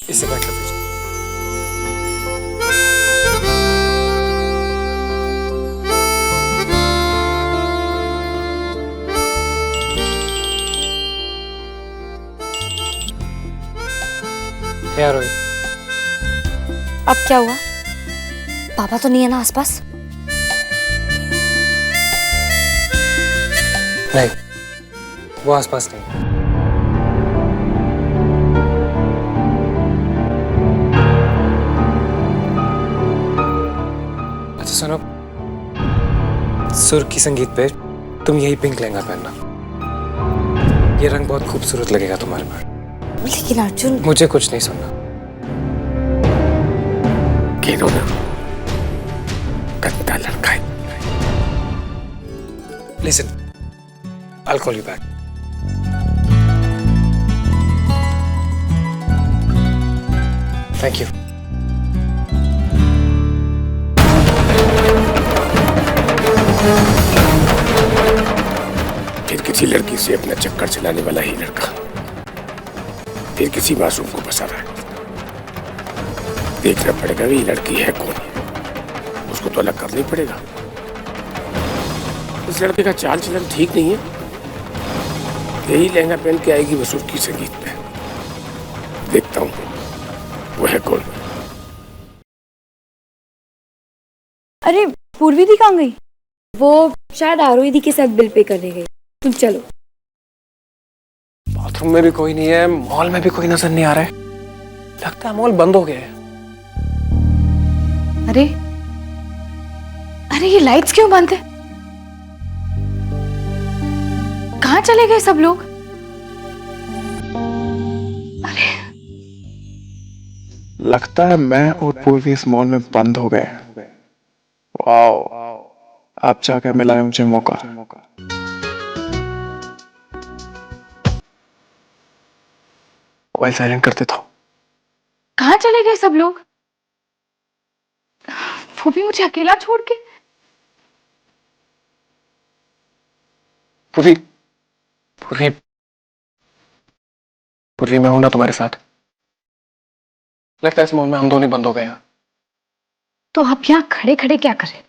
इसे पैक कर दीजिए। क्या रोई? अब क्या हुआ? पापा तो नहीं है ना आसपास? नहीं, वो आसपास नहीं। अच्छा सुनो, सुर की संगीत पे तुम यही पिंक लहंगा पहनना। ये रंग बहुत खूबसूरत लगेगा तुम्हारे पर। लेकिन अर्जुन, मुझे कुछ नहीं सुनना। गंदा लड़का है। Listen, I'll call you back. Thank you. फिर किसी लड़की से अपना चक्कर चलाने वाला ही लड़का फिर किसी मासूम को फंसा रहा है। देखना पड़ेगा ये लड़की है कौन, उसको तो अलग करना ही पड़ेगा। इस लड़के का चाल चलन ठीक नहीं है। यही लहंगा पहन के आएगी वसूर की संगीत पे। देखता हूँ वो है कौन। अरे पूर्वी दी कहाँ गई? वो शायद आरोही दी के साथ बिल पे करने गई। तुम चलो। बाथरूम में भी कोई नहीं है, मॉल में भी कोई नजर नहीं आ रहा है। लगता है मॉल बंद हो गया है। अरे अरे ये लाइट्स क्यों बंद है? कहाँ चले गए सब लोग? अरे लगता है मैं और पूर्वी इस मॉल में बंद हो गए। वाओ, अब जाकर मिला है मुझे मौका। मोबाइल साइलेंट कर देता हूँ। कहाँ चले गए सब लोग? वो भी मुझे अकेला छोड़ के। पूर्वी, पूर्वी, पूर्वी मैं हूं ना तुम्हारे साथ। लगता है इस मॉल में हम दोनों ही बंद हो गए हैं। तो आप यहाँ खड़े खड़े क्या करें?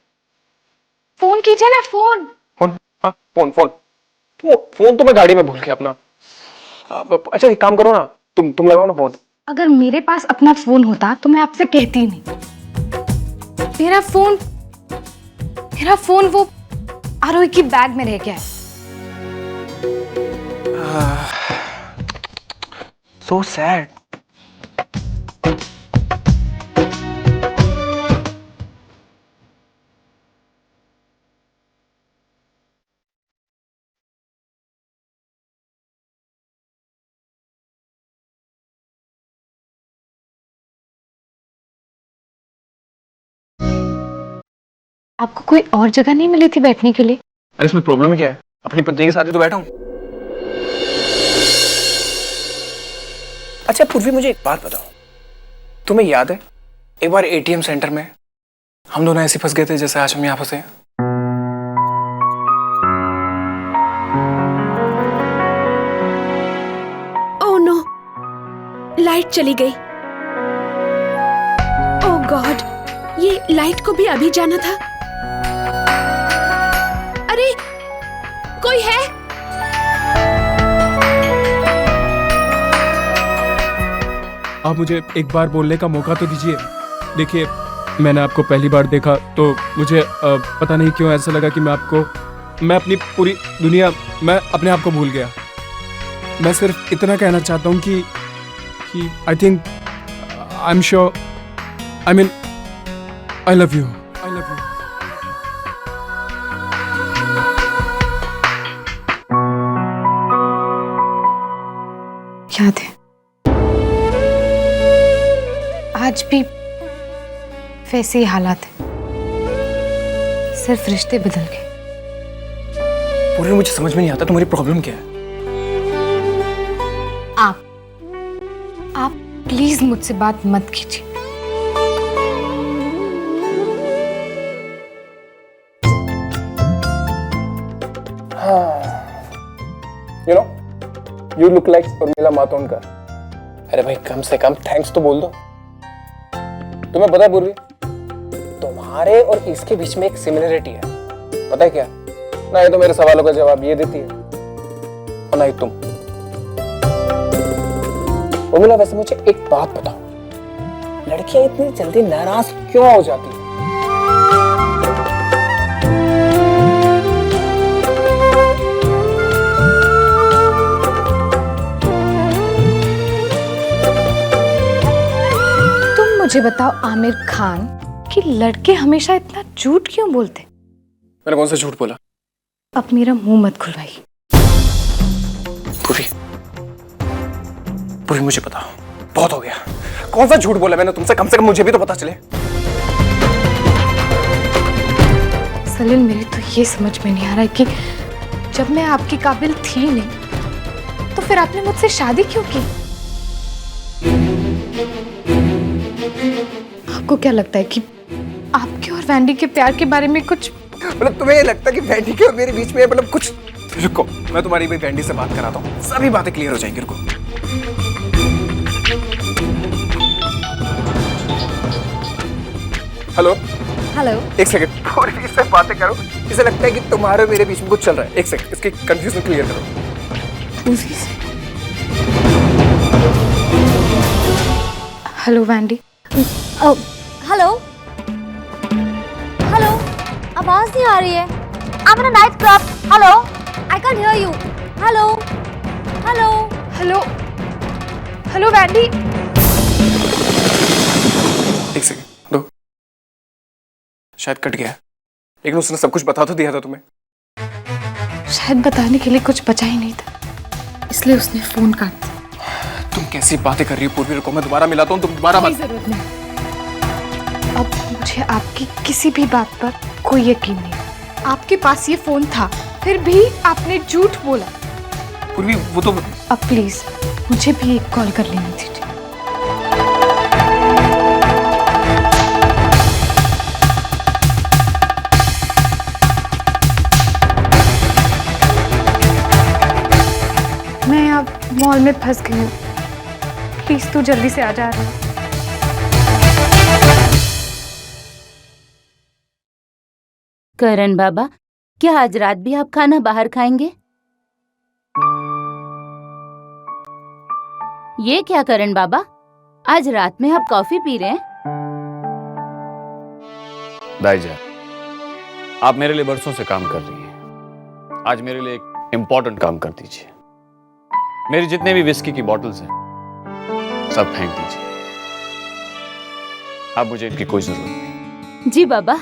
फोन कीजिए ना, फोन। फोन? हाँ, फोन फोन फोन तो मैं गाड़ी में भूल गया अपना। अच्छा एक काम करो ना, तुम लगाओ ना फोन। अगर मेरे पास अपना फोन होता तो मैं आपसे कहती नहीं। मेरा फोन वो आरोही की बैग में रह गया है। So sad. आपको कोई और जगह नहीं मिली थी बैठने के लिए? अरे इसमें प्रॉब्लम क्या है? अपनी पत्नी के साथ ही तो बैठा हूं। अच्छा पूर्वी, मुझे एक बात बताओ, तुम्हें याद है एक बार एटीएम सेंटर में हम दोनों ऐसे फंस गए थे जैसे आज हम यहाँ फंसे हैं? ओह नो, लाइट चली गई। ओह गॉड, ये लाइट को भी अभी जाना था। अरे कोई है? आप मुझे एक बार बोलने का मौका तो दीजिए। देखिए, मैंने आपको पहली बार देखा तो मुझे पता नहीं क्यों ऐसा लगा कि मैं अपनी पूरी दुनिया, मैं अपने आप को भूल गया। मैं सिर्फ इतना कहना चाहता हूँ कि I think, I am sure, I mean, I love you. याद है आज भी वैसे ही हालात है, सिर्फ रिश्ते बदल गए। पूर्वी, मुझे समझ में नहीं आता तुम्हारी प्रॉब्लम क्या है? आप प्लीज मुझसे बात मत कीजिए। You know, you look like Urmila Matondkar. अरे भाई कम से कम थैंक्स तो बोल दो। तुम्हें पता है पूर्वी, तुम्हारे और इसके बीच में एक सिमिलरिटी है। पता है क्या? ना ये तो मेरे सवालों का जवाब ये देती है और ना ही तुम। उर्मिला वैसे मुझे एक बात बताओ, लड़कियां इतनी जल्दी नाराज क्यों हो जाती हैं? मुझे बताओ आमिर खान कि लड़के हमेशा इतना झूठ क्यों बोलते? मैंने कौन सा झूठ बोला? अब मेरा मुंह मत खुलवाई। पूरी पूरी मुझे बताओ, बहुत हो गया। कौन सा झूठ बोला मैंने तुमसे? कम से कम मुझे भी तो पता चले। सलील, मेरी तो ये समझ में नहीं आ रहा है कि जब मैं आपकी काबिल थी नहीं तो फिर आपने मुझसे शादी क्यों की? आपको क्या लगता है कि आपके और वैंडी के प्यार के बारे में कुछ, मतलब तुम्हें ये लगता है कि वैंडी के और मेरे बीच में मतलब कुछ? रुको, मैं तुम्हारी भाई वैंडी से बात कराता हूँ, सभी बातें क्लियर हो जाएंगी। रुको। हेलो हेलो, एक सेकंड, पूरी से बातें करो। इसे लगता है कि तुम्हारे मेरे बीच में कुछ चल रहा है। एक सेकंड, इसकी कंफ्यूजन क्लियर करो। उसी से। Hello Vendée. हेलो हेलो, आवाज नहीं आ रही है। I'm in a night club. Hello, I can't hear you. Hello hello hello hello Vendée. एक सेकंड दो, शायद कट गया, लेकिन उसने सब कुछ बता तो दिया था तुम्हें। शायद बताने के लिए कुछ बचा ही नहीं था, इसलिए उसने फोन काट दिया। तुम कैसी बातें कर रही हो पूर्वी? रुको, मैं दोबारा मिलाता हूँ, तुम दोबारा कोई जरूरत नहीं। अब मुझे आपकी किसी भी बात पर कोई यकीन नहीं। आपके पास ये फोन था, फिर भी आपने झूठ बोला। पूर्वी वो तो, अब प्लीज मुझे भी एक कॉल कर लेनी थी। मैं अब मॉल में फंस गई हूँ, प्लीज तू जल्दी से आ जा रहा है। करण बाबा, क्या आज रात भी आप खाना बाहर खाएंगे? ये क्या करण बाबा, आज रात में आप कॉफी पी रहे हैं? दाईजा, आप मेरे लिए बरसों से काम कर रही हैं। आज मेरे लिए एक इम्पोर्टेंट काम कर दीजिए। मेरी जितने भी विस्की की बॉटल्स हैं सब फेंक दीजिए। अब मुझे इनकी कोई जरूरत नहीं। जी बाबा।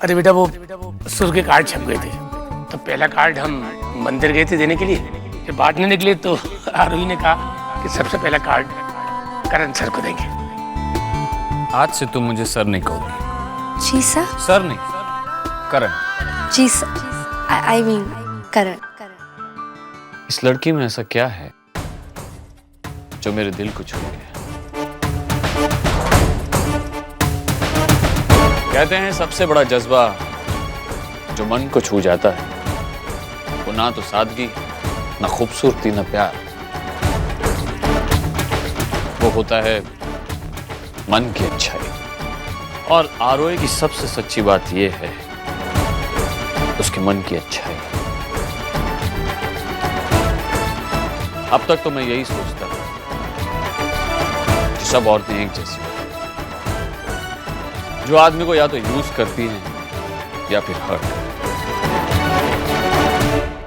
अरे बेटा, वो सुर के कार्ड छप गए थे, तो पहला कार्ड हम मंदिर गए थे देने के लिए, फिर बांटने निकले तो आरोही ने कहा कि सबसे पहला कार्ड करण सर को देंगे। आज से तुम मुझे सर नहीं कहोगे। जी सर। सर नहीं, करण। जी सर, आई मीन करण। इस लड़की में ऐसा क्या है जो मेरे दिल को छू गया? कहते हैं सबसे बड़ा जज्बा जो मन को छू जाता है वो ना तो सादगी, ना खूबसूरती, ना प्यार, वो होता है मन की अच्छाई। और आरोही की सबसे सच्ची बात यह है उसके मन की अच्छाई। अब तक तो मैं यही सोचता था कि सब औरतें एक जैसी होती हैं, जो आदमी को या तो यूज करती हैं या फिर हर्ट।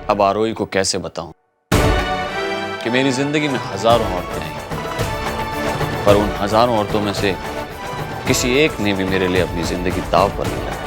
अब आरोही को कैसे बताऊं कि मेरी जिंदगी में हजारों औरतें आई, पर उन हजारों औरतों में से किसी एक ने भी मेरे लिए अपनी जिंदगी दांव पर नहीं लगाई।